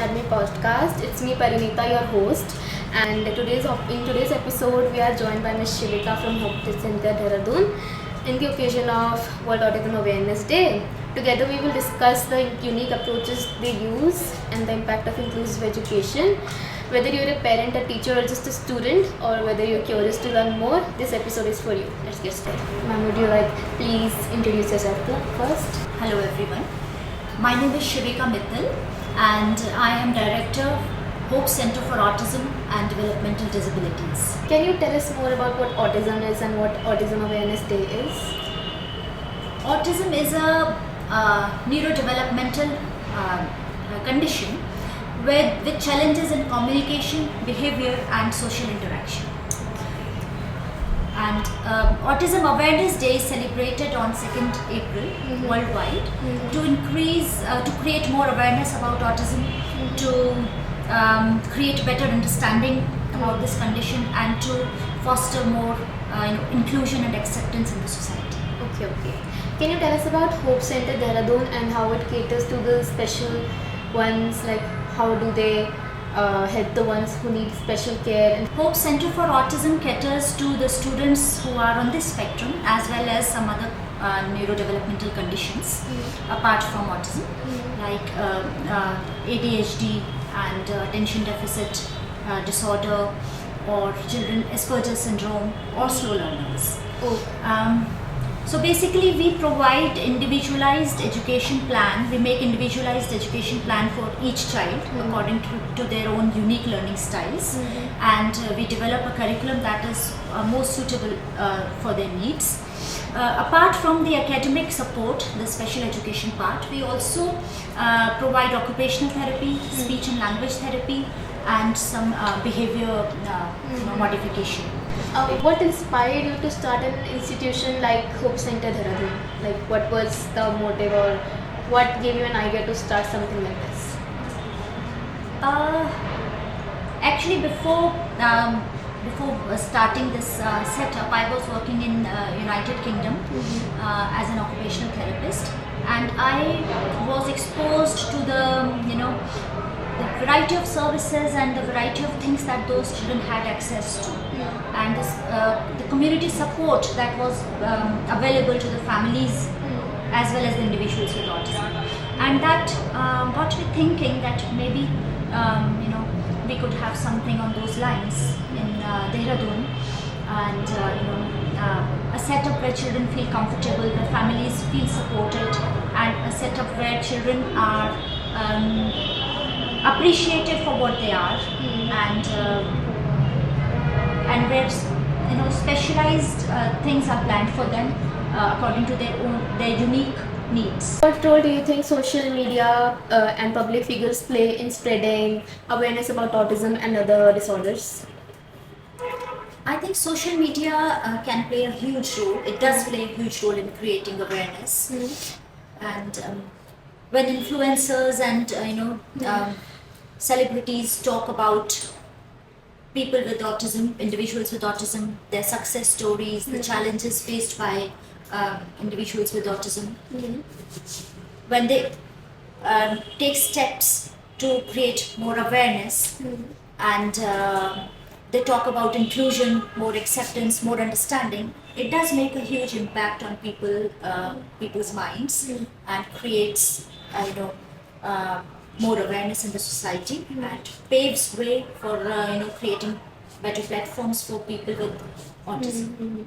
Academy podcast. It's me Parinita, your host, and in today's episode we are joined by Ms. Shivika from Hope Center, Dehradun, in the occasion of World Autism Awareness Day. Together we will discuss the unique approaches they use and the impact of inclusive education. Whether you're a parent, a teacher, or just a student, or whether you're curious to learn more, this episode is for you. Let's get started. Ma'am, would you please introduce yourself first? Hello everyone. My name is Shivika Mittal and I am Director, Hope Center for Autism and Developmental Disabilities. Can you tell us more about what autism is and what Autism Awareness Day is? Autism is a neurodevelopmental condition with challenges in communication, behavior and social interaction. And Autism Awareness Day is celebrated on 2nd April worldwide to create more awareness about autism, to create better understanding about this condition and to foster more inclusion and acceptance in the society. Okay. Can you tell us about Hope Center Dehradun and how it caters to the special ones, like how do they help the ones who need special care? And Hope Center for Autism caters to the students who are on this spectrum as well as some other neurodevelopmental conditions apart from autism, like ADHD and attention deficit disorder, or children Asperger's syndrome or slow learners. So basically we provide individualized education plan. We make individualized education plan for each child according to their own unique learning styles, and we develop a curriculum that is most suitable for their needs. Apart from the academic support, the special education part, we also provide occupational therapy, speech and language therapy and some behavior modification. What inspired you to start an institution like Hope Center Dehradun? Like, what was the motive, or what gave you an idea to start something like this? Actually, before starting this setup, I was working in United Kingdom as an occupational therapist, and I was exposed to the variety of services and the variety of things that those children had access to, and the community support that was available to the families as well as the individuals with autism, and that got me thinking that maybe we could have something on those lines in Dehradun, and a setup where children feel comfortable, where families feel supported, and a setup where children are appreciated for what they are, and where specialized things are planned for them according to their unique needs. What role do you think social media and public figures play in spreading awareness about autism and other disorders? I think social media can play a huge role. It does play a huge role in creating awareness, and when influencers and celebrities talk about people with autism, individuals with autism, their success stories, the challenges faced by individuals with autism, when they take steps to create more awareness, and they talk about inclusion, more acceptance, more understanding, it does make a huge impact on people's minds, and creates more awareness in the society, and paves way for creating better platforms for people with autism.